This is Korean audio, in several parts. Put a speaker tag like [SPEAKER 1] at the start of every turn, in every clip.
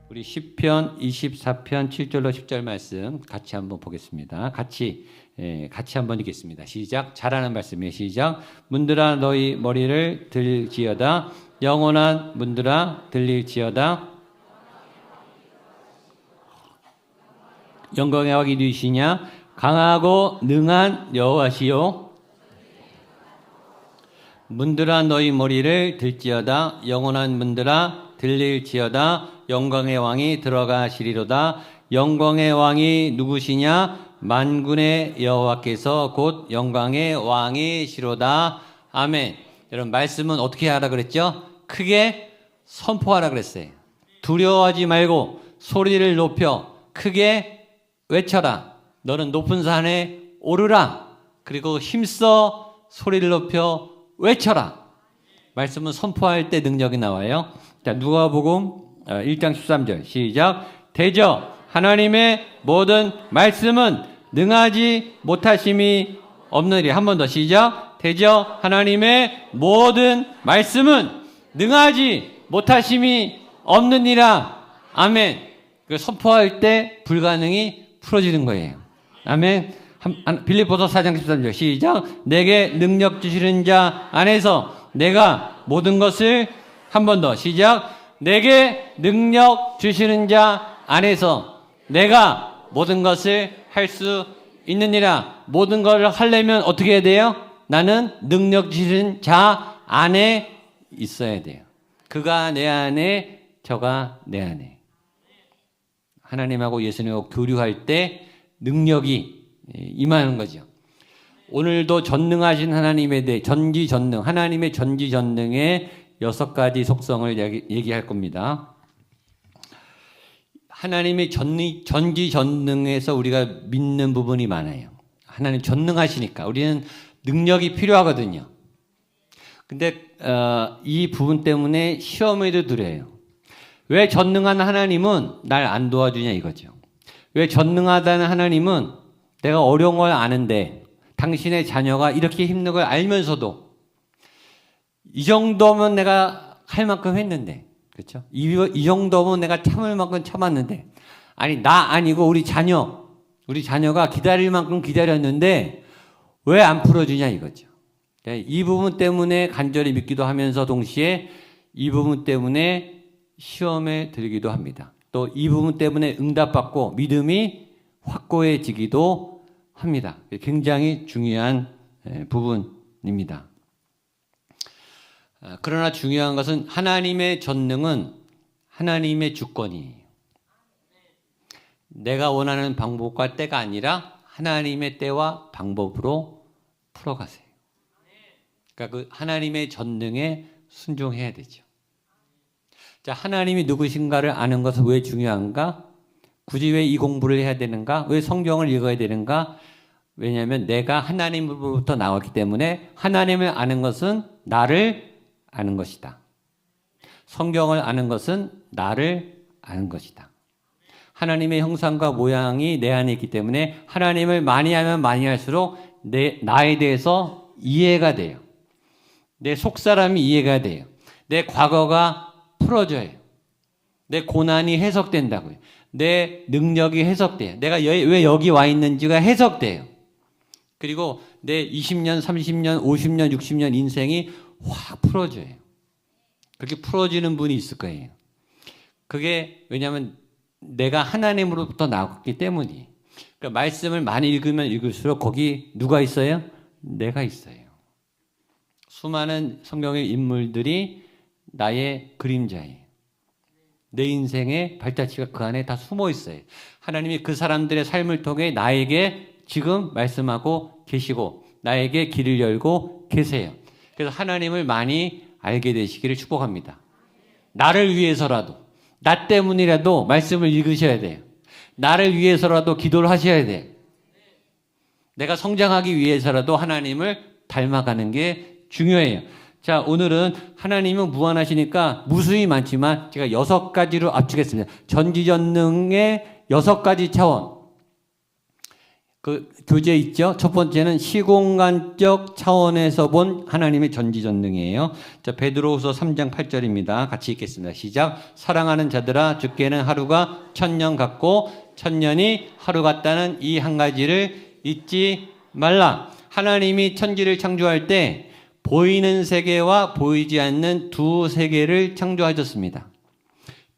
[SPEAKER 1] 우리 시편 24편 7절로 10절 말씀 같이 한번 보겠습니다. 같이 한번 읽겠습니다. 시작. 잘하는 말씀이에요. 시작. 문들아 너희 머리를 들지어다. 영원한 문들아 들릴지어다. 영광의 왕이 누구시냐? 강하고 능한 여호와시요. 문들아 너희 머리를 들지어다. 영원한 문들아 들릴지어다. 영광의 왕이 들어가시리로다. 영광의 왕이 누구시냐? 만군의 여호와께서 곧 영광의 왕이시로다. 아멘. 여러분 말씀은 어떻게 하라 그랬죠? 크게 선포하라 그랬어요. 두려워하지 말고 소리를 높여 크게 외쳐라. 너는 높은 산에 오르라. 그리고 힘써 소리를 높여 외쳐라. 말씀은 선포할 때 능력이 나와요. 자, 누가복음 1장 13절 시작. 대저 하나님의 모든 말씀은 능하지 못하심이 없느니라. 한 번 더 시작. 대저 하나님의 모든 말씀은 능하지 못하심이 없느니라. 아멘. 그 선포할 때 불가능이 풀어지는 거예요. 아멘. 빌립보서 4장 13절 시작. 내게 능력 주시는 자 안에서 내가 모든 것을 한 번 더 시작. 내게 능력 주시는 자 안에서 내가 모든 것을 할 수 있느니라. 모든 것을 하려면 어떻게 해야 돼요? 나는 능력 주시는 자 안에 있어야 돼요. 그가 내 안에, 저가 내 안에. 하나님하고 예수님하고 교류할 때 능력이 임하는 거죠. 오늘도 전능하신 하나님에 대해 전지전능, 하나님의 전지전능의 6가지 속성을 얘기할 겁니다. 하나님의 전지전능에서 우리가 믿는 부분이 많아요. 하나님 전능하시니까 우리는 능력이 필요하거든요. 근데 이 부분 때문에 시험에도 들어요. 왜 전능한 하나님은 날 안 도와주냐 이거죠. 왜 전능하다는 하나님은 내가 어려운 걸 아는데 당신의 자녀가 이렇게 힘든 걸 알면서도 이 정도면 내가 할 만큼 했는데, 그렇죠? 이 정도면 내가 참을 만큼 참았는데, 아니 나 아니고 우리 자녀가 기다릴 만큼 기다렸는데 왜 안 풀어주냐 이거죠. 이 부분 때문에 간절히 믿기도 하면서 동시에 이 부분 때문에 시험에 들기도 합니다. 또 이 부분 때문에 응답받고 믿음이 확고해지기도 합니다. 굉장히 중요한 부분입니다. 그러나 중요한 것은 하나님의 전능은 하나님의 주권이에요. 내가 원하는 방법과 때가 아니라 하나님의 때와 방법으로 풀어가세요. 그러니까 그 하나님의 전능에 순종해야 되죠. 자, 하나님이 누구신가를 아는 것은 왜 중요한가? 굳이 왜 이 공부를 해야 되는가? 왜 성경을 읽어야 되는가? 왜냐하면 내가 하나님으로부터 나왔기 때문에 하나님을 아는 것은 나를 아는 것이다. 성경을 아는 것은 나를 아는 것이다. 하나님의 형상과 모양이 내 안에 있기 때문에 하나님을 많이 하면 많이 할수록 나에 대해서 이해가 돼요. 내 속사람이 이해가 돼요. 내 과거가 풀어져요. 내 고난이 해석된다고요. 내 능력이 해석돼요. 내가 왜 여기 와 있는지가 해석돼요. 그리고 내 20년, 30년, 50년, 60년 인생이 확 풀어져요. 그렇게 풀어지는 분이 있을 거예요. 그게 왜냐하면 내가 하나님으로부터 나왔기 때문이에요. 그러니까 말씀을 많이 읽으면 읽을수록 거기 누가 있어요? 내가 있어요. 수많은 성경의 인물들이 나의 그림자예요. 내 인생의 발자취가 그 안에 다 숨어 있어요. 하나님이 그 사람들의 삶을 통해 나에게 지금 말씀하고 계시고 나에게 길을 열고 계세요. 그래서 하나님을 많이 알게 되시기를 축복합니다. 나를 위해서라도, 나 때문이라도 말씀을 읽으셔야 돼요. 나를 위해서라도 기도를 하셔야 돼요. 내가 성장하기 위해서라도 하나님을 닮아가는 게 중요해요. 자, 오늘은 하나님은 무한하시니까 무수히 많지만 제가 6가지로 압축했습니다. 전지전능의 6가지 차원. 그 교재 있죠? 첫 번째는 시공간적 차원에서 본 하나님의 전지전능이에요. 자, 베드로후서 3장 8절입니다. 같이 읽겠습니다. 시작. 사랑하는 자들아 주께는 하루가 1000년 같고 1000년이 하루 같다는 이 한 가지를 잊지 말라. 하나님이 천지를 창조할 때 보이는 세계와 보이지 않는 두 세계를 창조하셨습니다.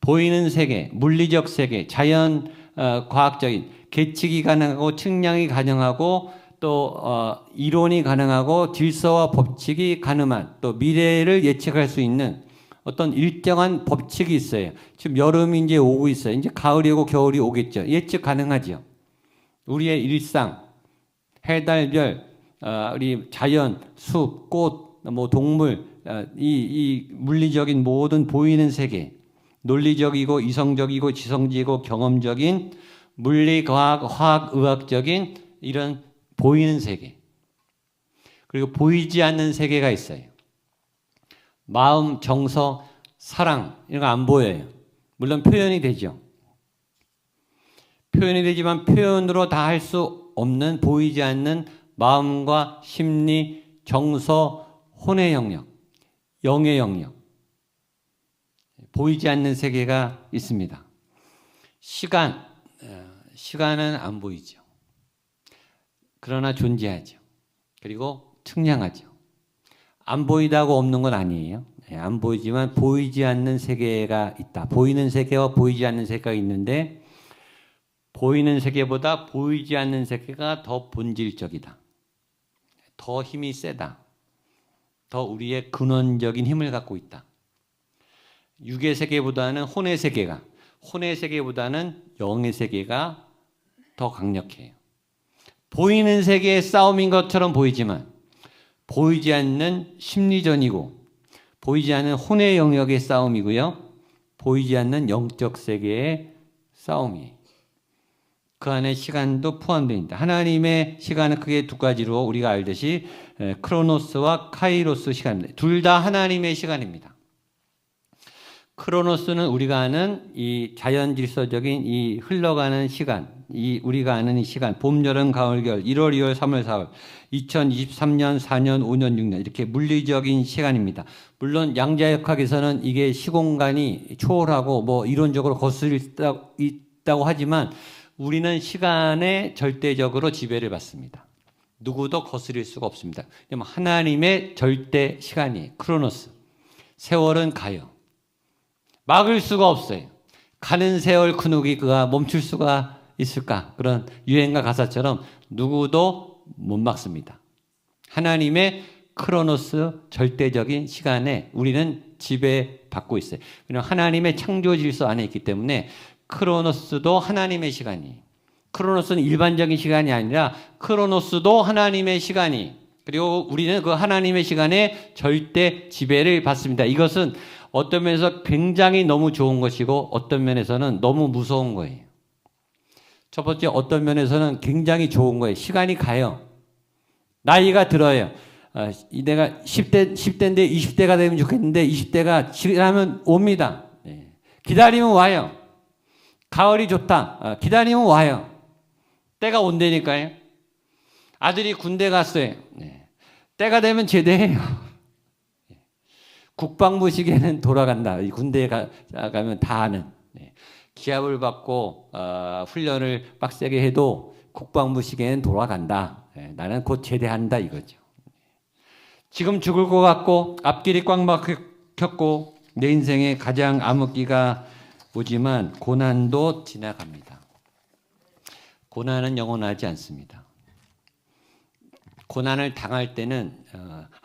[SPEAKER 1] 보이는 세계, 물리적 세계, 자연 과학적인 계측이 가능하고 측량이 가능하고 또 이론이 가능하고 질서와 법칙이 가능한 또 미래를 예측할 수 있는 어떤 일정한 법칙이 있어요. 지금 여름이 이제 오고 있어요. 이제 가을이 오고 겨울이 오겠죠. 예측 가능하죠. 우리의 일상, 해, 달, 별, 우리 자연, 숲, 꽃, 뭐 동물, 이 물리적인 모든 보이는 세계, 논리적이고 이성적이고 지성적이고 경험적인 물리, 과학, 화학, 의학적인 이런 보이는 세계. 그리고 보이지 않는 세계가 있어요. 마음, 정서, 사랑 이런 거 안 보여요. 물론 표현이 되죠. 표현이 되지만 표현으로 다 할 수 없는 보이지 않는 마음과 심리, 정서, 혼의 영역, 영의 영역. 보이지 않는 세계가 있습니다. 시간은 안 보이죠. 그러나 존재하죠. 그리고 측량하죠. 안 보이다고 없는 건 아니에요. 안 보이지만 보이지 않는 세계가 있다. 보이는 세계와 보이지 않는 세계가 있는데 보이는 세계보다 보이지 않는 세계가 더 본질적이다. 더 힘이 세다. 더 우리의 근원적인 힘을 갖고 있다. 육의 세계보다는 혼의 세계보다는 영의 세계가 더 강력해요. 보이는 세계의 싸움인 것처럼 보이지만 보이지 않는 심리전이고 보이지 않는 혼의 영역의 싸움이고요. 보이지 않는 영적 세계의 싸움이에요. 그 안에 시간도 포함되어 있다. 하나님의 시간은 크게 두 가지로 우리가 알듯이 크로노스와 카이로스 시간입니다. 둘 다 하나님의 시간입니다. 크로노스는 우리가 아는 이 자연 질서적인 이 흘러가는 시간, 이 우리가 아는 이 시간, 봄, 여름, 가을, 겨울, 1월, 2월, 3월, 4월, 2023년, 4년, 5년, 6년 이렇게 물리적인 시간입니다. 물론 양자역학에서는 이게 시공간이 초월하고 뭐 이론적으로 거슬릴 수 있다고 하지만 우리는 시간에 절대적으로 지배를 받습니다. 누구도 거스릴 수가 없습니다. 하나님의 절대 시간이 크로노스. 세월은 가요. 막을 수가 없어요. 가는 세월 그누기 그가 멈출 수가 있을까? 그런 유행가 가사처럼 누구도 못 막습니다. 하나님의 크로노스 절대적인 시간에 우리는 지배받고 있어요. 왜냐하면 하나님의 창조 질서 안에 있기 때문에 크로노스도 하나님의 시간이. 크로노스는 일반적인 시간이 아니라 크로노스도 하나님의 시간이. 그리고 우리는 그 하나님의 시간에 절대 지배를 받습니다. 이것은 어떤 면에서 굉장히 너무 좋은 것이고 어떤 면에서는 너무 무서운 거예요. 첫 번째 어떤 면에서는 굉장히 좋은 거예요. 시간이 가요. 나이가 들어요. 내가 10대인데 20대가 되면 좋겠는데 20대가 지나면 옵니다. 기다리면 와요. 가을이 좋다. 기다리면 와요. 때가 온다니까요. 아들이 군대 갔어요. 때가 되면 제대해요. 국방부 시계는 돌아간다. 군대에 가면 다 아는. 기합을 받고 훈련을 빡세게 해도 국방부 시계는 돌아간다. 나는 곧 제대한다 이거죠. 지금 죽을 것 같고 앞길이 꽉 막혔고 내 인생에 가장 암흑기가 오지만 고난도 지나갑니다. 고난은 영원하지 않습니다. 고난을 당할 때는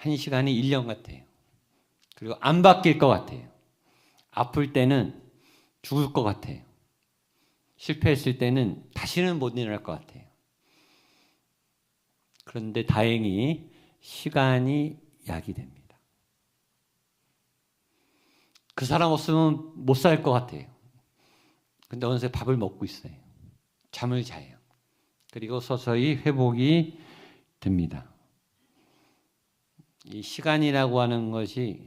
[SPEAKER 1] 1시간이 1년 같아요. 그리고 안 바뀔 것 같아요. 아플 때는 죽을 것 같아요. 실패했을 때는 다시는 못 일어날 것 같아요. 그런데 다행히 시간이 약이 됩니다. 그 사람 없으면 못 살 것 같아요. 근데 어느새 밥을 먹고 있어요. 잠을 자요. 그리고 서서히 회복이 됩니다. 이 시간이라고 하는 것이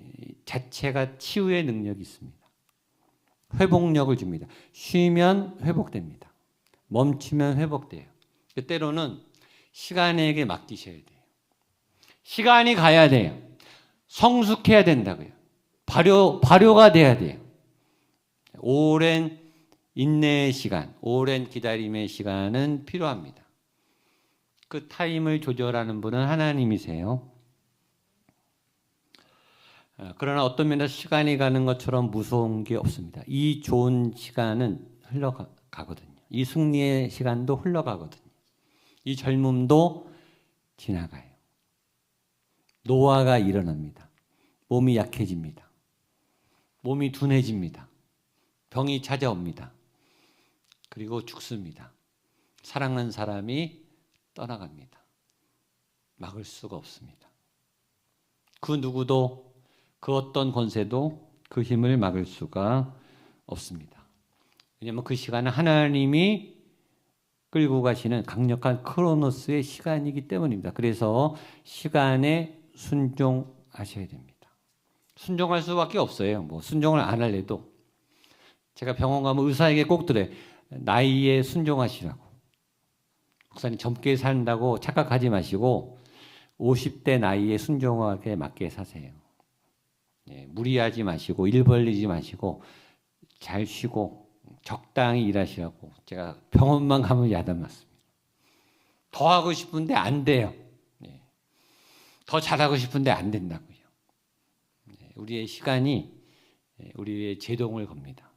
[SPEAKER 1] 자체가 치유의 능력이 있습니다. 회복력을 줍니다. 쉬면 회복됩니다. 멈추면 회복돼요. 때로는 시간에게 맡기셔야 돼요. 시간이 가야 돼요. 성숙해야 된다고요. 발효가 돼야 돼요. 오랜 인내의 시간, 오랜 기다림의 시간은 필요합니다. 그 타임을 조절하는 분은 하나님이세요. 그러나 어떤 면에서 시간이 가는 것처럼 무서운 게 없습니다. 이 좋은 시간은 흘러가거든요. 이 승리의 시간도 흘러가거든요. 이 젊음도 지나가요. 노화가 일어납니다. 몸이 약해집니다. 몸이 둔해집니다. 병이 찾아옵니다. 그리고 죽습니다. 사랑하는 사람이 떠나갑니다. 막을 수가 없습니다. 그 누구도 그 어떤 권세도 그 힘을 막을 수가 없습니다. 왜냐하면 그 시간은 하나님이 끌고 가시는 강력한 크로노스의 시간이기 때문입니다. 그래서 시간에 순종하셔야 됩니다. 순종할 수밖에 없어요. 뭐 순종을 안 할래도 제가 병원 가면 의사에게 꼭 들어요. 나이에 순종하시라고. 목사님 젊게 산다고 착각하지 마시고 50대 나이에 순종하게 맞게 사세요. 무리하지 마시고 일 벌리지 마시고 잘 쉬고 적당히 일하시라고 제가 병원만 가면 야단 맞습니다. 더 하고 싶은데 안 돼요. 더 잘하고 싶은데 안 된다고요. 우리의 시간이 우리의 제동을 겁니다.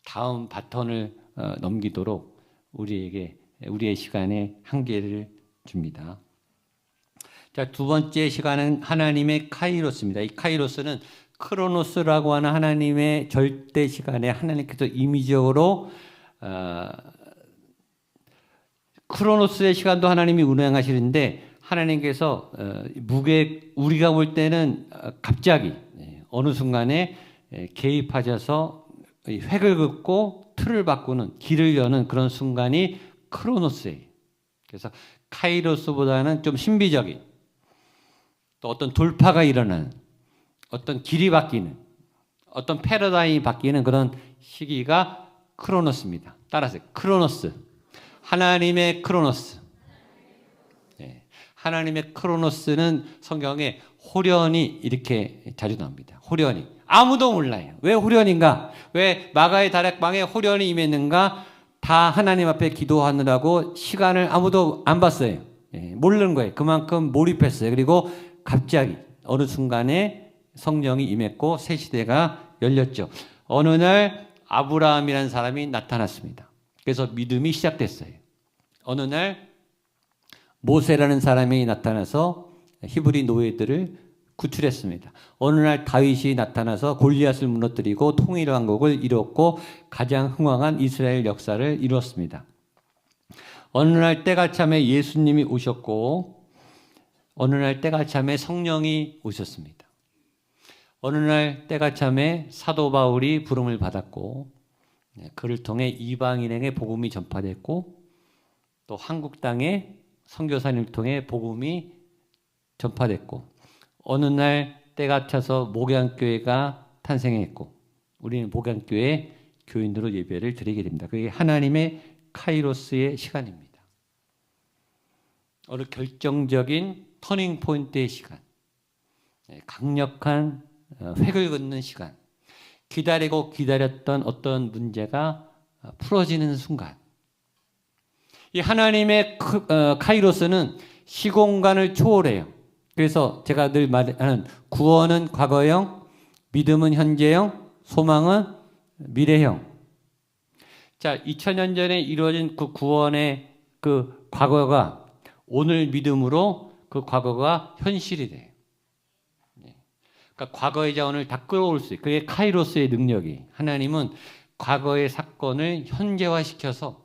[SPEAKER 1] 다음 바톤을 넘기도록 우리에게 우리의 시간에 한계를 줍니다. 자, 두 번째 시간은 하나님의 카이로스입니다. 이 카이로스는 크로노스라고 하는 하나님의 절대 시간에 하나님께서 임의적으로 크로노스의 시간도 하나님이 운행하시는데 하나님께서 우리가 볼 때는 갑자기 어느 순간에 개입하셔서 획을 긋고 틀을 바꾸는 길을 여는 그런 순간이 크로노스예요. 그래서 카이로스보다는 좀 신비적인 또 어떤 돌파가 일어나는 어떤 길이 바뀌는 어떤 패러다임이 바뀌는 그런 시기가 크로노스입니다. 따라서 크로노스, 하나님의 크로노스. 하나님의 크로노스는 성경에 호련히 이렇게 자주 나옵니다. 호련히. 아무도 몰라요. 왜 호련인가? 왜 마가의 다락방에 호련히 임했는가? 다 하나님 앞에 기도하느라고 시간을 아무도 안 봤어요. 모르는 거예요. 그만큼 몰입했어요. 그리고 갑자기 어느 순간에 성령이 임했고 새 시대가 열렸죠. 어느 날 아브라함이라는 사람이 나타났습니다. 그래서 믿음이 시작됐어요. 어느 날 모세라는 사람이 나타나서 히브리 노예들을 구출했습니다. 어느 날 다윗이 나타나서 골리앗을 무너뜨리고 통일왕국을 이뤘고 가장 흥왕한 이스라엘 역사를 이루었습니다. 어느 날 때가 참에 예수님이 오셨고 어느 날 때가 참에 성령이 오셨습니다. 어느 날 때가 참에 사도 바울이 부름을 받았고 그를 통해 이방인에게 복음이 전파됐고 또 한국 땅에 선교사님을 통해 복음이 전파됐고 어느 날 때가 차서 목양교회가 탄생했고 우리는 목양교회 교인으로 예배를 드리게 됩니다. 그게 하나님의 카이로스의 시간입니다. 어느 결정적인 터닝 포인트의 시간, 강력한 획을 긋는 시간, 기다리고 기다렸던 어떤 문제가 풀어지는 순간. 이 하나님의 카이로스는 시공간을 초월해요. 그래서 제가 늘 말하는 구원은 과거형, 믿음은 현재형, 소망은 미래형. 자, 2000년 전에 이루어진 그 구원의 그 과거가 오늘 믿음으로 그 과거가 현실이 돼요. 그러니까 과거의 자원을 다 끌어올 수 있어요. 그게 카이로스의 능력이. 하나님은 과거의 사건을 현재화시켜서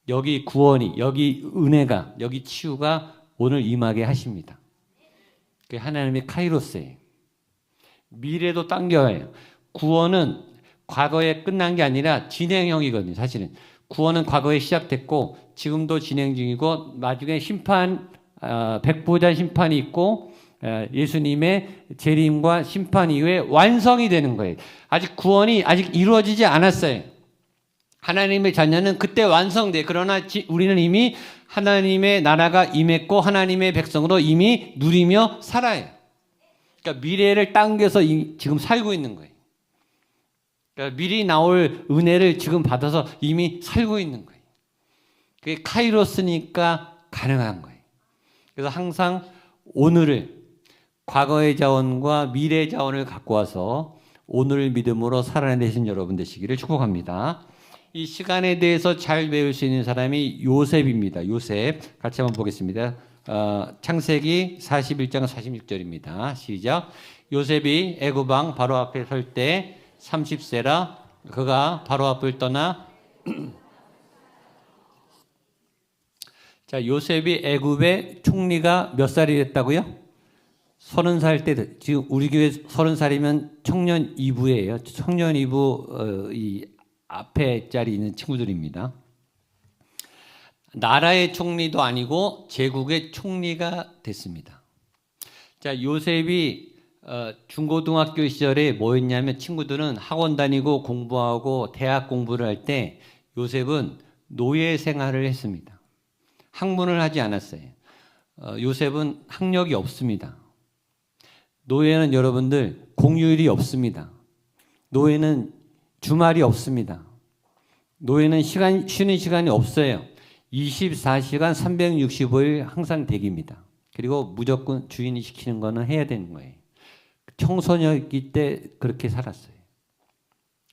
[SPEAKER 1] 여기 구원이, 여기 은혜가, 여기 치유가 오늘 임하게 하십니다. 그게 하나님의 카이로스예요. 미래도 당겨요. 구원은 과거에 끝난 게 아니라 진행형이거든요. 사실은 구원은 과거에 시작됐고 지금도 진행 중이고 나중에 심판, 백보자 심판이 있고 예수님의 재림과 심판 이후에 완성이 되는 거예요. 아직 구원이 아직 이루어지지 않았어요. 하나님의 자녀는 그때 완성돼요. 그러나 우리는 이미 하나님의 나라가 임했고 하나님의 백성으로 이미 누리며 살아요. 그러니까 미래를 당겨서 지금 살고 있는 거예요. 그러니까 미리 나올 은혜를 지금 받아서 이미 살고 있는 거예요. 그게 카이로스니까 가능한 거예요. 그래서 항상 오늘을 과거의 자원과 미래의 자원을 갖고 와서 오늘을 믿음으로 살아내신 여러분 되시기를 축복합니다. 이 시간에 대해서 잘 배울 수 있는 사람이 요셉입니다. 요셉 같이 한번 보겠습니다. 창세기 41장 46절입니다. 시작. 요셉이 애굽 왕 바로 앞에 설 때 30세라 그가 바로 앞을 떠나 자, 요셉이 애굽의 총리가 몇 살이 됐다고요? 30살 때, 지금 우리 교회 30살이면 청년 2부예요. 청년 2부 이 앞에 자리 있는 친구들입니다. 나라의 총리도 아니고 제국의 총리가 됐습니다. 자, 요셉이 중고등학교 시절에 뭐였냐면 친구들은 학원 다니고 공부하고 대학 공부를 할 때 요셉은 노예 생활을 했습니다. 학문을 하지 않았어요. 요셉은 학력이 없습니다. 노예는 여러분들 공휴일이 없습니다. 노예는 주말이 없습니다. 노예는 쉬는 시간이 없어요. 24시간 365일 항상 대기입니다. 그리고 무조건 주인이 시키는 거는 해야 되는 거예요. 청소년기 때 그렇게 살았어요.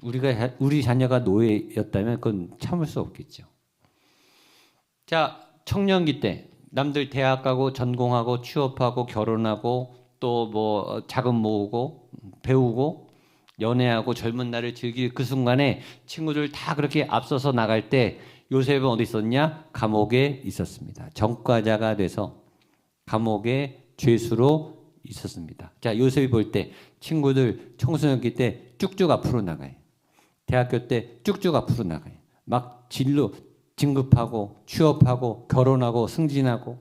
[SPEAKER 1] 우리 자녀가 노예였다면 그건 참을 수 없겠죠. 자, 청년기 때 남들 대학 가고 전공하고 취업하고 결혼하고 또 뭐 자금 모으고 배우고 연애하고 젊은 날을 즐길 그 순간에 친구들 다 그렇게 앞서서 나갈 때 요셉은 어디 있었냐? 감옥에 있었습니다. 전과자가 돼서 감옥에 죄수로 있었습니다. 자, 요셉이 볼 때 친구들 청소년기 때 쭉쭉 앞으로 나가요. 대학교 때 쭉쭉 앞으로 나가요. 막 진로 진급하고 취업하고 결혼하고 승진하고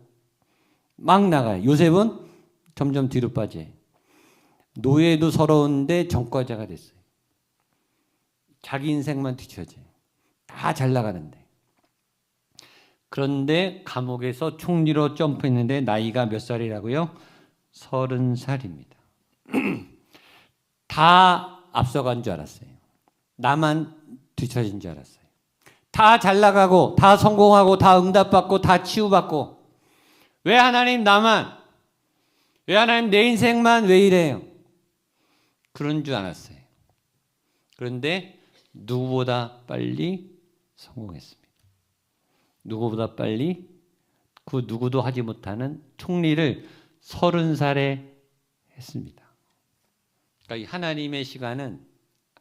[SPEAKER 1] 막 나가요. 요셉은 점점 뒤로 빠져요. 노예도 서러운데 전과자가 됐어요. 자기 인생만 뒤처져요. 다 잘 나가는데. 그런데 감옥에서 총리로 점프했는데 나이가 몇 살이라고요? 30살입니다. 다 앞서간 줄 알았어요. 나만 뒤처진 줄 알았어요. 다 잘 나가고 다 성공하고 다 응답받고 다 치유받고 왜 하나님 나만 왜 하나님 내 인생만 왜 이래요? 그런 줄 알았어요. 그런데 누구보다 빨리 성공했습니다. 누구보다 빨리 그 누구도 하지 못하는 총리를 30살에 했습니다. 그러니까 이 하나님의 시간은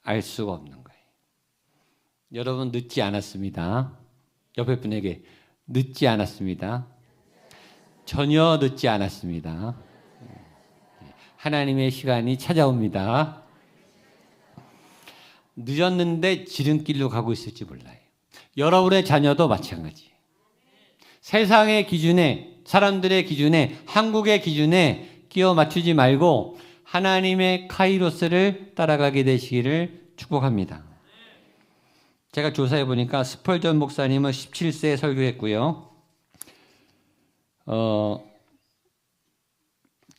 [SPEAKER 1] 알 수가 없는 거예요. 여러분 늦지 않았습니다. 옆에 분에게 늦지 않았습니다. 전혀 늦지 않았습니다. 하나님의 시간이 찾아옵니다. 늦었는데 지름길로 가고 있을지 몰라요. 여러분의 자녀도 마찬가지. 세상의 기준에, 사람들의 기준에, 한국의 기준에 끼워 맞추지 말고 하나님의 카이로스를 따라가게 되시기를 축복합니다. 제가 조사해 보니까 스펄전 목사님은 17세에 설교했고요.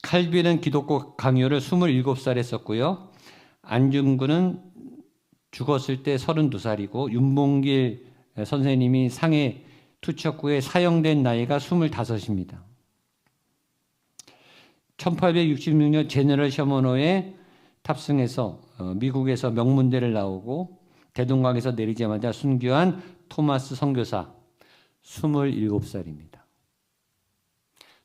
[SPEAKER 1] 칼빈은 기독교 강요를 27살 했었고요. 안중근은 죽었을 때 32살이고 윤봉길 선생님이 상해 투척구에 사형된 나이가 25입니다. 1866년 제너럴 셔먼호에 탑승해서 미국에서 명문대를 나오고 대동강에서 내리자마자 순교한 토마스 선교사 27살입니다.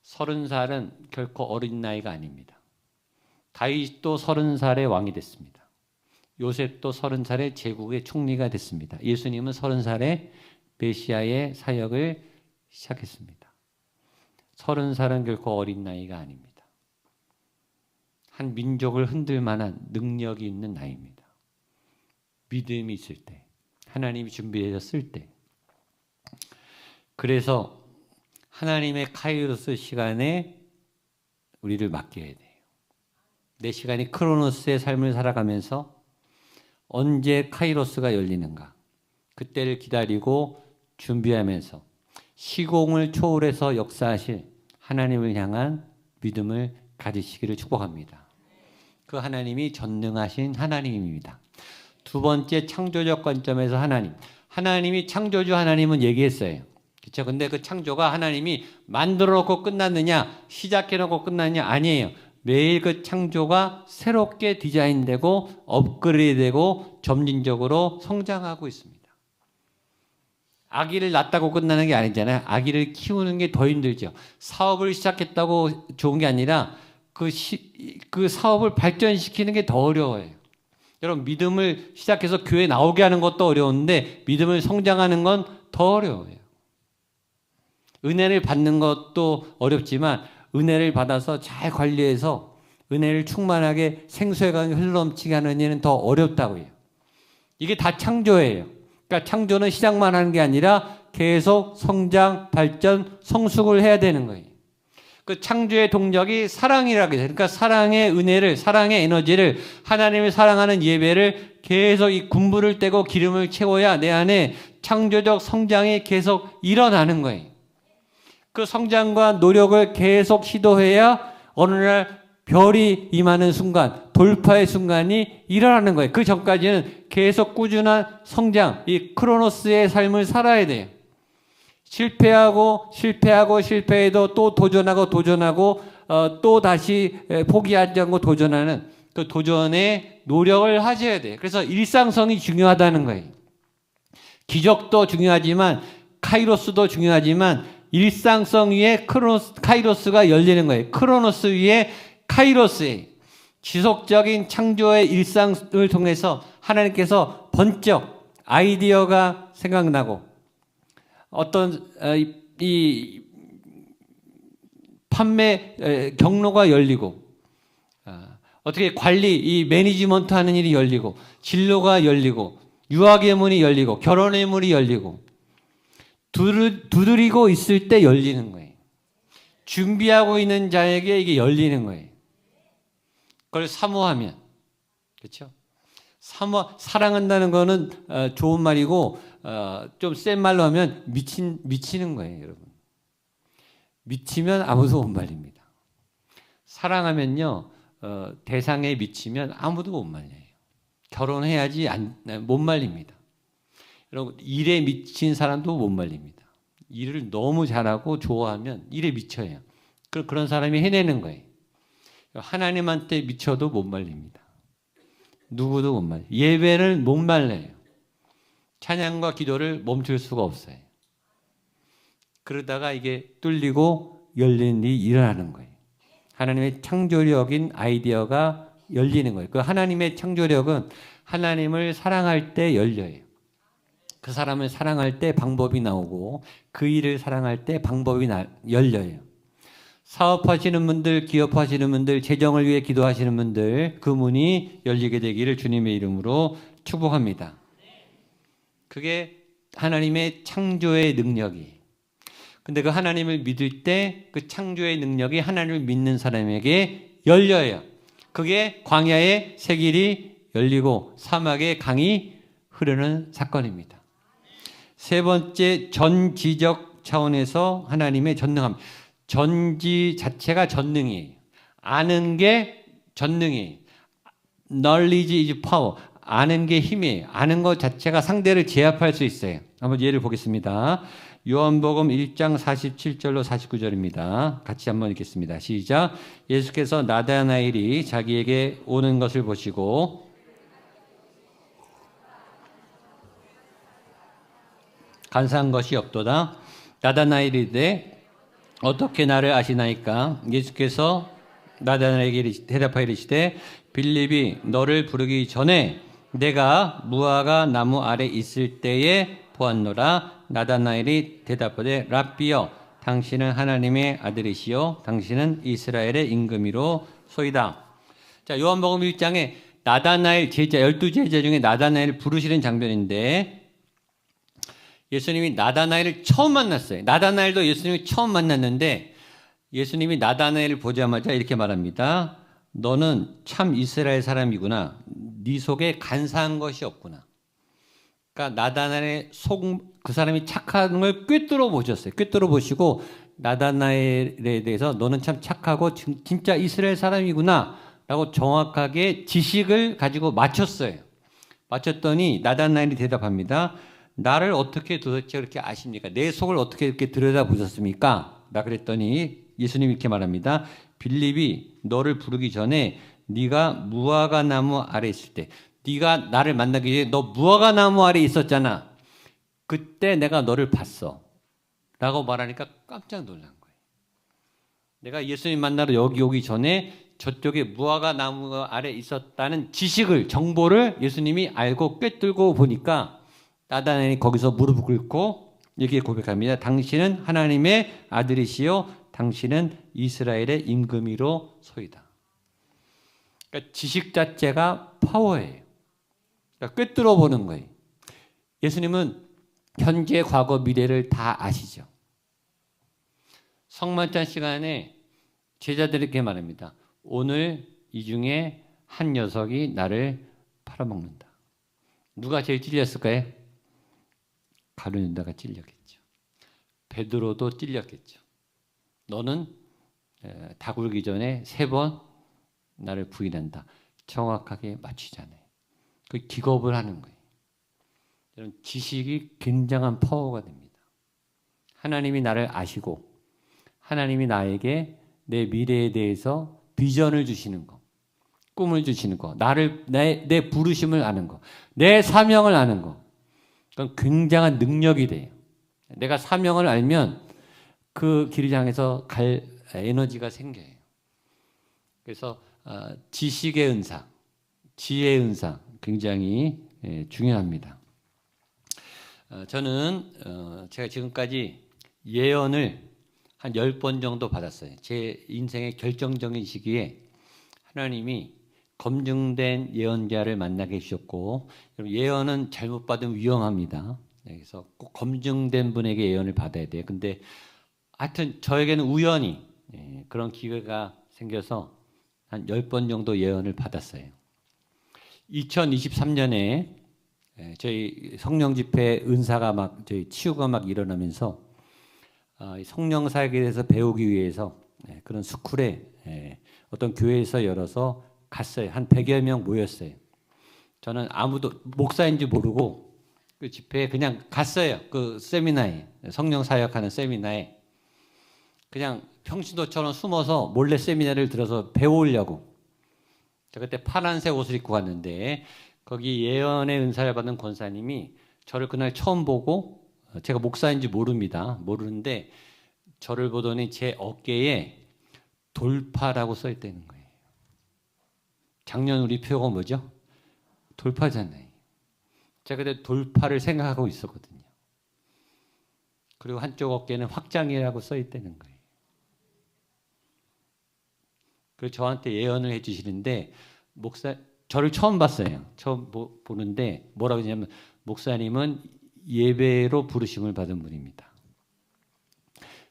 [SPEAKER 1] 30살은 결코 어린 나이가 아닙니다. 다윗도 30살에 왕이 됐습니다. 요셉도 30살에 제국의 총리가 됐습니다. 예수님은 30살에 메시아의 사역을 시작했습니다. 30살은 결코 어린 나이가 아닙니다. 한 민족을 흔들 만한 능력이 있는 나이입니다. 믿음이 있을 때, 하나님이 준비되었을 때. 그래서 하나님의 카이로스 시간에 우리를 맡겨야 돼요. 내 시간이 크로노스의 삶을 살아가면서 언제 카이로스가 열리는가, 그때를 기다리고 준비하면서 시공을 초월해서 역사하실 하나님을 향한 믿음을 가지시기를 축복합니다. 그 하나님이 전능하신 하나님입니다. 두 번째, 창조적 관점에서 하나님이 창조주 하나님은 얘기했어요. 그렇죠? 근데 그 창조가 하나님이 만들어 놓고 끝났느냐, 시작해 놓고 끝났느냐? 아니에요. 매일 그 창조가 새롭게 디자인되고 업그레이드되고 점진적으로 성장하고 있습니다. 아기를 낳았다고 끝나는 게 아니잖아요. 아기를 키우는 게 더 힘들죠. 사업을 시작했다고 좋은 게 아니라 그 사업을 발전시키는 게 더 어려워요. 여러분, 믿음을 시작해서 교회 나오게 하는 것도 어려운데 믿음을 성장하는 건 더 어려워요. 은혜를 받는 것도 어렵지만 은혜를 받아서 잘 관리해서 은혜를 충만하게 생수의 흘러넘치게 하는 일은 더 어렵다고 해요. 이게 다 창조예요. 그러니까 창조는 시작만 하는 게 아니라 계속 성장, 발전, 성숙을 해야 되는 거예요. 그 창조의 동력이 사랑이라고 해요. 그러니까 사랑의 은혜를, 사랑의 에너지를, 하나님을 사랑하는 예배를 계속 이 군부를 떼고 기름을 채워야 내 안에 창조적 성장이 계속 일어나는 거예요. 그 성장과 노력을 계속 시도해야 어느 날 별이 임하는 순간, 돌파의 순간이 일어나는 거예요. 그 전까지는 계속 꾸준한 성장, 이 크로노스의 삶을 살아야 돼요. 실패해도 또 도전하고 또 다시 포기하지 않고 도전하는 그 도전에 노력을 하셔야 돼요. 그래서 일상성이 중요하다는 거예요. 기적도 중요하지만 카이로스도 중요하지만 일상성 위에 카이로스가 열리는 거예요. 크로노스 위에 카이로스의 지속적인 창조의 일상을 통해서 하나님께서 번쩍 아이디어가 생각나고 어떤 이 판매 경로가 열리고 어떻게 관리, 이 매니지먼트 하는 일이 열리고 진로가 열리고 유학의 문이 열리고 결혼의 문이 열리고 두드리고 있을 때 열리는 거예요. 준비하고 있는 자에게 이게 열리는 거예요. 그걸 사모하면, 그렇죠? 사랑한다는 거는 좋은 말이고 좀 센 말로 하면 미치는 거예요, 여러분. 미치면 아무도 못 말립니다. 사랑하면요, 대상에 미치면 아무도 못 말려요. 결혼해야지 못 말립니다. 여러분, 일에 미친 사람도 못 말립니다. 일을 너무 잘하고 좋아하면 일에 미쳐요. 그런 사람이 해내는 거예요. 하나님한테 미쳐도 못 말립니다. 누구도 못 말려요. 예배를 못 말려요. 찬양과 기도를 멈출 수가 없어요. 그러다가 이게 뚫리고 열리는 일이 일어나는 거예요. 하나님의 창조력인 아이디어가 열리는 거예요. 그 하나님의 창조력은 하나님을 사랑할 때 열려요. 그 사람을 사랑할 때 방법이 나오고 그 일을 사랑할 때 방법이 열려요. 사업하시는 분들, 기업하시는 분들, 재정을 위해 기도하시는 분들 그 문이 열리게 되기를 주님의 이름으로 축복합니다. 그게 하나님의 창조의 능력이에요. 근데 그 하나님을 믿을 때 그 창조의 능력이 하나님을 믿는 사람에게 열려요. 그게 광야의 새 길이 열리고 사막의 강이 흐르는 사건입니다. 세 번째, 전지적 차원에서 하나님의 전능함. 전지 자체가 전능이에요. 아는 게 전능이에요. Knowledge is power. 아는 게 힘이에요. 아는 것 자체가 상대를 제압할 수 있어요. 한번 예를 보겠습니다. 요한복음 1장 47절로 49절입니다. 같이 한번 읽겠습니다. 시작. 예수께서 나다나엘이 자기에게 오는 것을 보시고 간사한 것이 없도다. 나다나엘이 이르되 어떻게 나를 아시나이까? 예수께서 나다나엘에게 대답하여 이르시되 빌립이 너를 부르기 전에 내가 무화과 나무 아래 있을 때에 보았노라. 나다나엘이 대답하되 랍비여 당신은 하나님의 아들이시요 당신은 이스라엘의 임금이로 소이다. 자, 요한복음 1장에 나다나엘 제자 12제자 중에 나다나엘을 부르시는 장면인데 예수님이 나다나엘을 처음 만났어요. 나다나엘도 예수님이 처음 만났는데 예수님이 나다나엘을 보자마자 이렇게 말합니다. 너는 참 이스라엘 사람이구나. 네 속에 간사한 것이 없구나. 그러니까 나다나엘의 그 사람이 착한 걸 꿰뚫어 보셨어요. 꿰뚫어 보시고 나다나엘에 대해서 너는 참 착하고 진짜 이스라엘 사람이구나 라고 정확하게 지식을 가지고 맞췄어요. 맞췄더니 나다나엘이 대답합니다. 나를 어떻게 도대체 그렇게 아십니까? 내 속을 어떻게 이렇게 들여다보셨습니까? 나 그랬더니 예수님이 이렇게 말합니다. 빌립이 너를 부르기 전에 네가 무화과 나무 아래 있을 때, 네가 나를 만나기 전에 너 무화과 나무 아래 있었잖아. 그때 내가 너를 봤어 라고 말하니까 깜짝 놀란 거예요. 내가 예수님 만나러 여기 오기 전에 저쪽에 무화과 나무 아래 있었다는 지식을, 정보를 예수님이 알고 꿰뚫고 보니까 나다나엘이 거기서 무릎을 꿇고 이렇게 고백합니다. 당신은 하나님의 아들이시요 당신은 이스라엘의 임금이로 소이다. 그러니까 지식 자체가 파워예요. 그러니까 꿰뚫어 보는 거예요. 예수님은 현재, 과거, 미래를 다 아시죠. 성만찬 시간에 제자들에게 말합니다. 오늘 이 중에 한 녀석이 나를 팔아먹는다. 누가 제일 찔렸을까요? 가룟 유다가 찔렸겠죠. 베드로도 찔렸겠죠. 너는 다 굴기 전에 3번 나를 부인한다. 정확하게 맞추잖아요. 그 기겁을 하는 거예요. 이런 지식이 굉장한 파워가 됩니다. 하나님이 나를 아시고 하나님이 나에게 내 미래에 대해서 비전을 주시는 거, 꿈을 주시는 거, 내 부르심을 아는 거, 내 사명을 아는 거, 그건 굉장한 능력이 돼요. 내가 사명을 알면 그 길을 향해서 갈 에너지가 생겨요. 그래서 지식의 은사, 지혜의 은사 굉장히 중요합니다. 저는 제가 지금까지 예언을 한 10번 정도 받았어요. 제 인생의 결정적인 시기에 하나님이 검증된 예언자를 만나게 해주셨고, 예언은 잘못 받으면 위험합니다. 그래서 꼭 검증된 분에게 예언을 받아야 돼요. 근데 하여튼 저에게는 우연히 그런 기회가 생겨서 한 10번 정도 예언을 받았어요. 2023년에 저희 성령 집회 은사가 저희 치유가 일어나면서 성령 사역에 대해서 배우기 위해서 그런 스쿨에 어떤 교회에서 열어서 갔어요. 한 100여 명 모였어요. 저는 아무도 목사인지 모르고 그 집회에 그냥 갔어요. 그 세미나에, 성령 사역하는 세미나에 그냥 평신도처럼 숨어서 몰래 세미나를 들어서 배우려고. 제가 그때 파란색 옷을 입고 갔는데 거기 예언의 은사를 받은 권사님이 저를 그날 처음 보고, 제가 목사인지 모르는데 저를 보더니 제 어깨에 돌파라고 써 있다는 거예요. 작년 우리 표어가 뭐죠? 돌파잖아요. 제가 그때 돌파를 생각하고 있었거든요. 그리고 한쪽 어깨는 확장이라고 써 있다는 거예요. 그래서 저한테 예언을 해주시는데 저를 처음 봤어요. 처음 보는데 뭐라고 하냐면 목사님은 예배로 부르심을 받은 분입니다.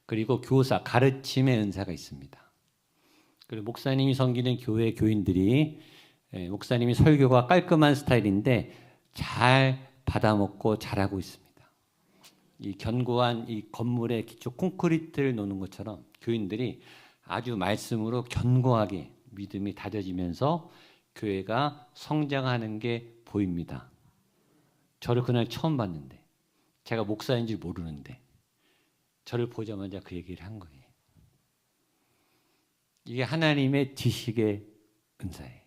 [SPEAKER 1] 그리고 교사, 가르침의 은사가 있습니다. 그리고 목사님이 섬기는 교회 교인들이 목사님이 설교가 깔끔한 스타일인데 잘 받아먹고 잘하고 있습니다. 이 견고한 이 건물의 기초 콘크리트를 놓는 것처럼 교인들이 아주 말씀으로 견고하게 믿음이 다져지면서 교회가 성장하는 게 보입니다. 저를 그날 처음 봤는데, 제가 목사인지 모르는데 저를 보자마자 그 얘기를 한 거예요. 이게 하나님의 지식의 은사예요.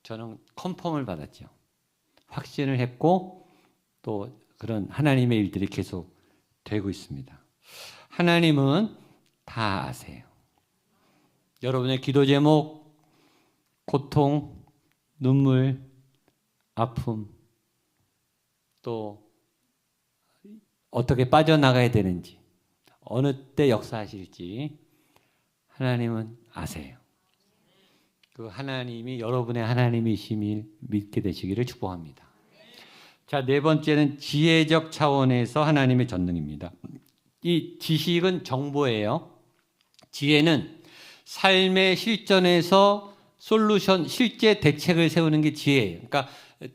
[SPEAKER 1] 저는 컨펌을 받았죠. 확신을 했고 또 그런 하나님의 일들이 계속 되고 있습니다. 하나님은 다 아세요. 여러분의 기도 제목, 고통, 눈물, 아픔, 또 어떻게 빠져나가야 되는지, 어느 때 역사하실지 하나님은 아세요. 그 하나님이 여러분의 하나님이심을 믿게 되시기를 축복합니다. 자, 4번째는 지혜적 차원에서 하나님의 전능입니다. 이 지식은 정보예요. 지혜는 삶의 실전에서 솔루션, 실제 대책을 세우는 게 지혜예요. 그러니까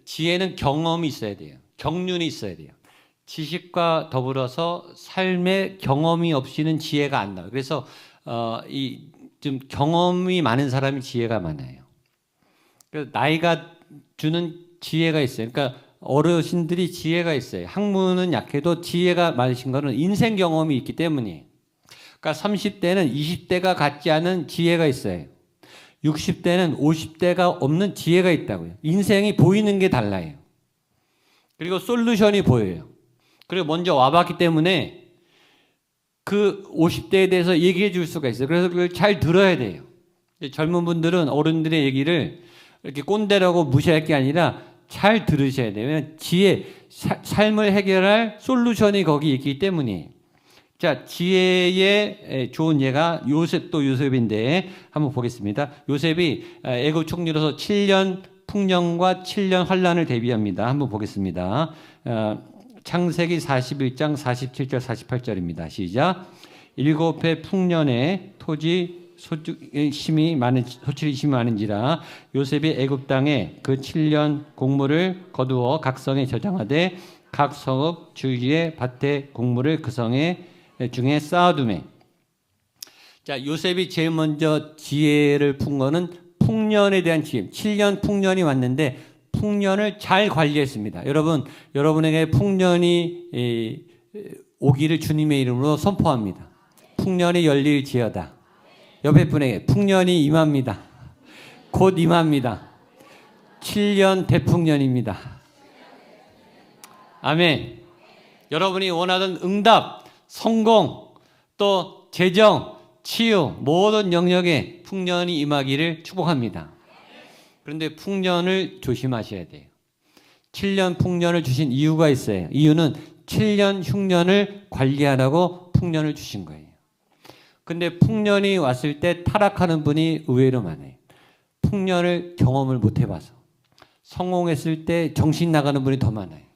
[SPEAKER 1] 지혜는 경험이 있어야 돼요. 경륜이 있어야 돼요. 지식과 더불어서 삶의 경험이 없이는 지혜가 안 나와요. 그래서 좀 경험이 많은 사람이 지혜가 많아요. 나이가 주는 지혜가 있어요. 그러니까 어르신들이 지혜가 있어요. 학문은 약해도 지혜가 많으신 거는 인생 경험이 있기 때문이에요. 그러니까 30대는 20대가 갖지 않은 지혜가 있어요. 60대는 50대가 없는 지혜가 있다고요. 인생이 보이는 게 달라요. 그리고 솔루션이 보여요. 그리고 먼저 와봤기 때문에 그 50대에 대해서 얘기해 줄 수가 있어요. 그래서 그걸 잘 들어야 돼요. 젊은 분들은 어른들의 얘기를 이렇게 꼰대라고 무시할 게 아니라 잘 들으셔야 돼요. 왜냐하면 지혜, 삶을 해결할 솔루션이 거기 있기 때문이에요. 자, 지혜의 좋은 예가 요셉인데 한번 보겠습니다. 요셉이 애굽 총리로서 7년 풍년과 7년 환란을 대비합니다. 한번 보겠습니다. 창세기 41장 47절 48절입니다. 시작. 7해 풍년에 소출이 심히 많은지라 요셉이 애굽 땅에 그 7년 곡물을 거두어 각 성에 저장하되 각 성읍 주위의 밭에 곡물을 그 성에 중에 쌓아두매. 자, 요셉이 제일 먼저 지혜를 푼 거는 풍년에 대한 지혜. 7년 풍년이 왔는데 풍년을 잘 관리했습니다. 여러분에게 풍년이 오기를 주님의 이름으로 선포합니다. 풍년이 열릴지어다. 옆에 분에게 풍년이 임합니다. 곧 임합니다. 7년 대풍년입니다. 아멘. 여러분이 원하던 응답, 성공, 또 재정, 치유, 모든 영역에 풍년이 임하기를 축복합니다. 그런데 풍년을 조심하셔야 돼요. 7년 풍년을 주신 이유가 있어요. 이유는 7년 흉년을 관리하라고 풍년을 주신 거예요. 근데 풍년이 왔을 때 타락하는 분이 의외로 많아요. 풍년을 경험을 못 해봐서. 성공했을 때 정신 나가는 분이 더 많아요.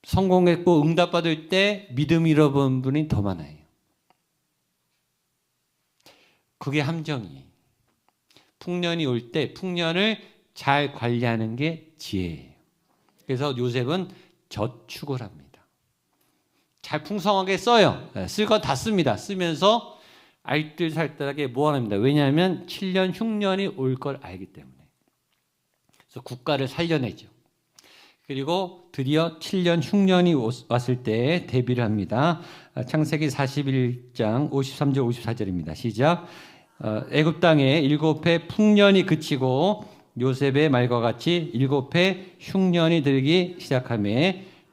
[SPEAKER 1] 성공했고 응답받을 때 믿음 잃어버린 분이 더 많아요. 그게 함정이에요. 풍년이 올 때 풍년을 잘 관리하는 게 지혜예요. 그래서 요셉은 저축을 합니다. 잘 풍성하게 써요. 쓸 건 다 씁니다. 쓰면서 알뜰살뜰하게 모아냅니다. 왜냐하면 7년 흉년이 올 걸 알기 때문에. 그래서 국가를 살려내죠. 그리고 드디어 7년 흉년이 왔을 때 대비를 합니다. 창세기 41장 53절 54절입니다. 시작. 애굽 땅에 7해 풍년이 그치고 요셉의 말과 같이 7해 흉년이 들기 시작하며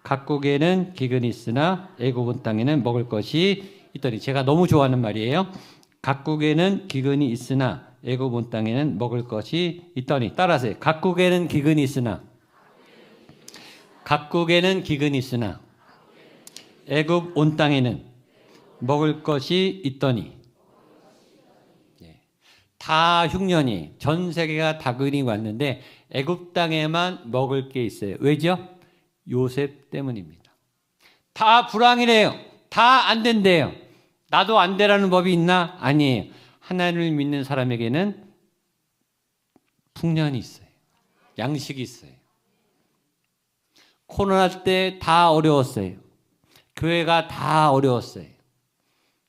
[SPEAKER 1] 각국에는 기근이 있으나 애굽 땅에는 먹을 것이 있더니, 제가 너무 좋아하는 말이에요. 각국에는 기근이 있으나 애굽 땅에는 먹을 것이 있더니. 따라하세요. 각국에는 기근이 있으나 애굽 온 땅에는 먹을 것이 있더니. 다 흉년이, 전 세계가 다근이 왔는데 애굽 땅에만 먹을 게 있어요. 왜죠? 요셉 때문입니다. 다 불황이래요. 다 안 된대요. 나도 안 되라는 법이 있나? 아니에요. 하나님을 믿는 사람에게는 풍년이 있어요. 양식이 있어요. 코로나 때 다 어려웠어요. 교회가 다 어려웠어요.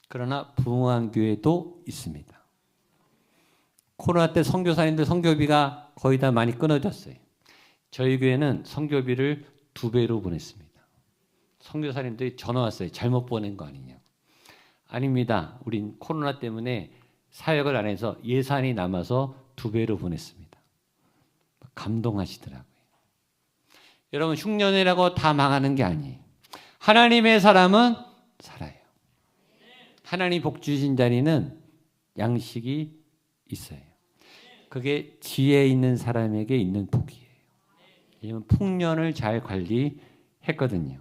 [SPEAKER 1] 그러나 부흥한 교회도 있습니다. 코로나 때 선교사님들 선교비가 거의 다 많이 끊어졌어요. 저희 교회는 선교비를 2배로 보냈습니다. 선교사님들이 전화 왔어요. 잘못 보낸 거 아니냐고. 아닙니다. 우린 코로나 때문에 사역을 안 해서 예산이 남아서 2배로 보냈습니다. 감동하시더라고요. 여러분, 흉년이라고 다 망하는 게 아니에요. 하나님의 사람은 살아요. 하나님 복 주신 자리는 양식이 있어요. 그게 지혜 있는 사람에게 있는 복이에요. 왜냐하면 풍년을 잘 관리했거든요.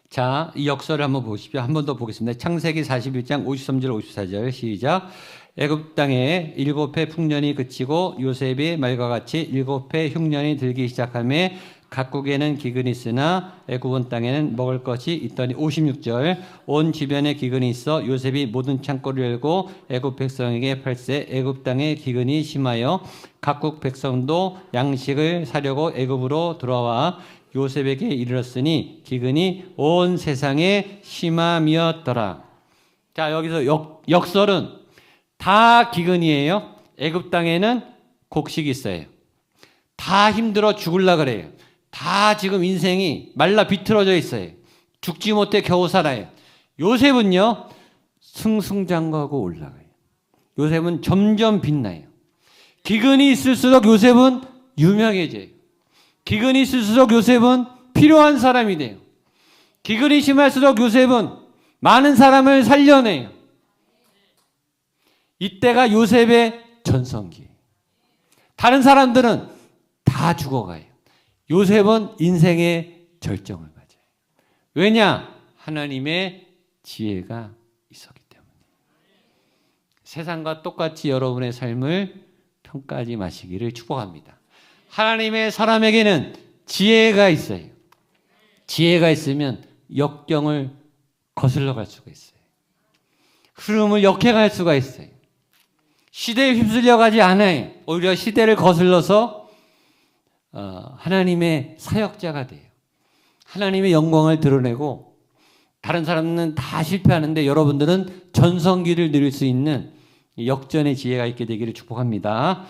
[SPEAKER 1] 자, 이 역사를 한번 보십시오. 한 번 더 보겠습니다. 창세기 41장 53절 54절 시작. 애굽 땅에 7해 풍년이 그치고 요셉의 말과 같이 7해 흉년이 들기 시작하며 각국에는 기근이 있으나 애굽 땅에는 먹을 것이 있더니 56절 온 지변에 기근이 있어 요셉이 모든 창고를 열고 애굽 백성에게 팔세 애굽 땅에 기근이 심하여 각국 백성도 양식을 사려고 애굽으로 돌아와 요셉에게 이르렀으니 기근이 온 세상에 심함이었더라. 자, 여기서 역설은 다 기근이에요. 애굽 땅에는 곡식이 있어요. 다 힘들어 죽을라 그래요. 다 지금 인생이 말라 비틀어져 있어요. 죽지 못해 겨우 살아요. 요셉은요, 승승장구하고 올라가요. 요셉은 점점 빛나요. 기근이 있을수록 요셉은 유명해져요. 기근이 있을수록 요셉은 필요한 사람이 돼요. 기근이 심할수록 요셉은 많은 사람을 살려내요. 이때가 요셉의 전성기예요. 다른 사람들은 다 죽어가요. 요셉은 인생의 절정을 맞아요. 왜냐? 하나님의 지혜가 있었기 때문에. 세상과 똑같이 여러분의 삶을 평가하지 마시기를 축복합니다. 하나님의 사람에게는 지혜가 있어요. 지혜가 있으면 역경을 거슬러 갈 수가 있어요. 흐름을 역행할 수가 있어요. 시대에 휩쓸려 가지 않아요. 오히려 시대를 거슬러서 하나님의 사역자가 돼요. 하나님의 영광을 드러내고 다른 사람은 다 실패하는데 여러분들은 전성기를 누릴 수 있는 역전의 지혜가 있게 되기를 축복합니다.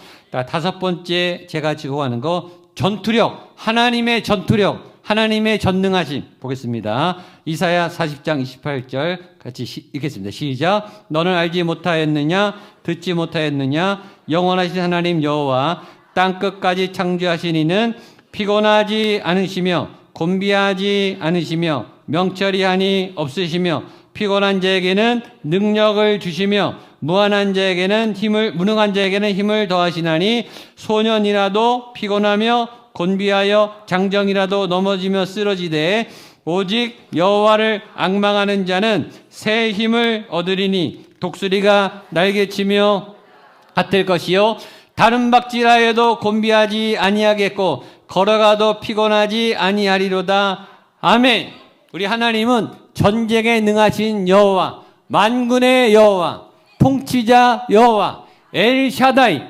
[SPEAKER 1] 다섯 번째 제가 지고 가는 거 전투력, 하나님의 전투력, 하나님의 전능하심 보겠습니다. 이사야 40장 28절 같이 읽겠습니다. 시작. 너는 알지 못하였느냐 듣지 못하였느냐 영원하신 하나님 여호와 땅끝까지 창조하신 이는 피곤하지 않으시며 곤비하지 않으시며 명철이 한이 없으시며 피곤한 자에게는 능력을 주시며 무능한 자에게는 힘을 더하시나니 소년이라도 피곤하며 곤비하여 장정이라도 넘어지며 쓰러지되 오직 여호와를 앙망하는 자는 새 힘을 얻으리니 독수리가 날개치며 같을 것이요 다른 박질하여도 곤비하지 아니하겠고 걸어가도 피곤하지 아니하리로다. 아멘. 우리 하나님은 전쟁에 능하신 여호와, 만군의 여호와, 통치자 여호와, 엘샤다이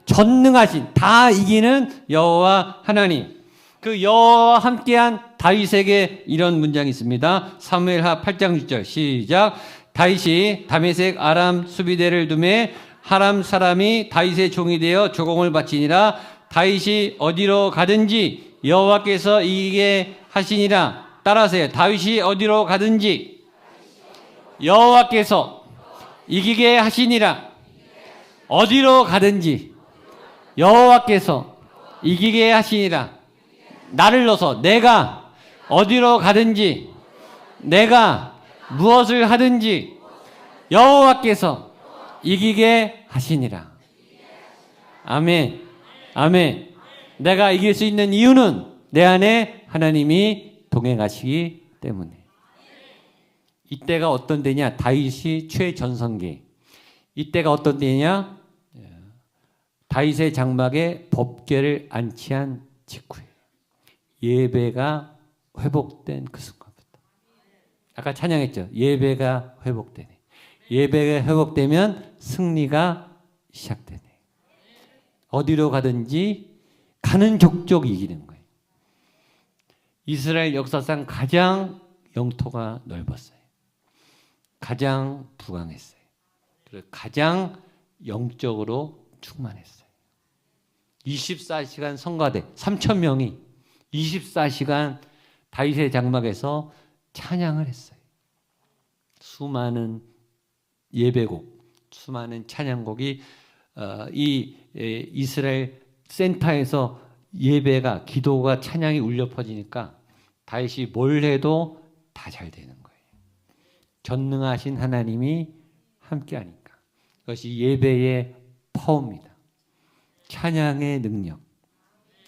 [SPEAKER 1] 전능하신 다 이기는 여호와 하나님. 그 여호와와 함께한 다윗에게 이런 문장이 있습니다. 사무엘하 8장 6절 시작. 다윗이 다메섹 아람 수비대를 두매 아람 사람이 다윗의 종이 되어 조공을 바치니라. 다윗이 어디로 가든지 여호와께서 이기게 하시니라. 따라하세요. 다윗이 어디로 가든지 여호와께서 이기게 하시니라. 어디로 가든지 여호와께서 이기게 하시니라. 나를 넣어서 내가 어디로 가든지 내가 무엇을 하든지 여호와께서 이기게 하시니라. 아멘. 아멘. 내가 이길 수 있는 이유는 내 안에 하나님이 동행하시기 때문에. 이때가 어떤 때냐? 다윗이 최전성기. 이때가 어떤 때냐? 다윗의 장막에 법궤를 안치한 직후에 예배가 회복된 그 순간부터. 아까 찬양했죠. 예배가 회복되네. 예배가 회복되면 승리가 시작되네. 어디로 가든지 가는 족족 이기는 거예요. 이스라엘 역사상 가장 영토가 넓었어요. 가장 부강했어요. 그리고 가장 영적으로 충만했어요. 24시간 성가대 3,000명이 24시간 다윗의 장막에서 찬양을 했어요. 수많은 예배곡, 수많은 찬양곡이 이 이스라엘 센터에서 예배가, 기도가, 찬양이 울려 퍼지니까 다윗이 뭘 해도 다 잘 되는 거예요. 전능하신 하나님이 함께하니까. 그것이 예배의 파워입니다. 찬양의 능력,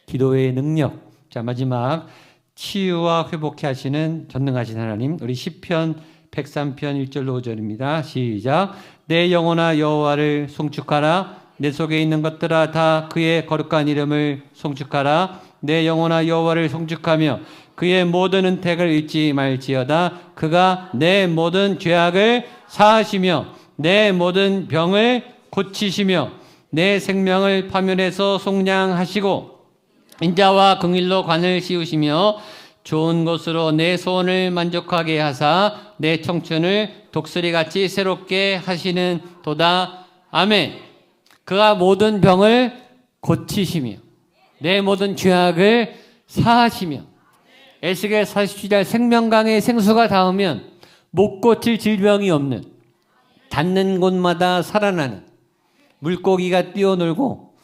[SPEAKER 1] 기도의 능력. 자, 마지막 치유와 회복케 하시는 전능하신 하나님. 우리 시편 103편 1절로 5절입니다. 시작. 내 영혼아 여호와를 송축하라. 내 속에 있는 것들아 다 그의 거룩한 이름을 송축하라. 내 영혼아 여호와를 송축하며 그의 모든 은택을 잊지 말지어다. 그가 내 모든 죄악을 사하시며 내 모든 병을 고치시며 내 생명을 파멸해서 속량하시고 인자와 긍휼로 관을 씌우시며 좋은 것으로 내 소원을 만족하게 하사 내 청춘을 독수리같이 새롭게 하시는 도다. 아멘. 그가 모든 병을 고치시며 내 모든 죄악을 사하시며 에스겔 47장 생명강의 생수가 닿으면 못 고칠 질병이 없는 닿는 곳마다 살아나는 물고기가 뛰어놀고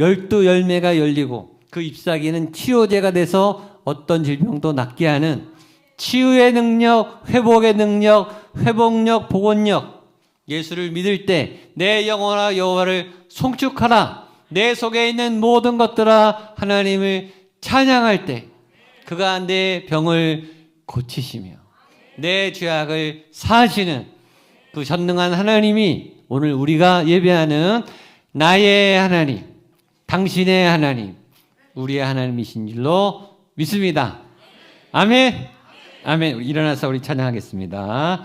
[SPEAKER 1] 12열매가 열리고 그 잎사귀는 치료제가 돼서 어떤 질병도 낫게 하는 치유의 능력, 회복의 능력, 회복력, 복원력. 예수를 믿을 때 내 영혼아 여호와를 송축하라. 내 속에 있는 모든 것들아 하나님을 찬양할 때 그가 내 병을 고치시며 내 죄악을 사하시는 그 전능한 하나님이 오늘 우리가 예배하는 나의 하나님, 당신의 하나님, 우리의 하나님이신 줄로 믿습니다. 아멘. 아멘. 일어나서 우리 찬양하겠습니다.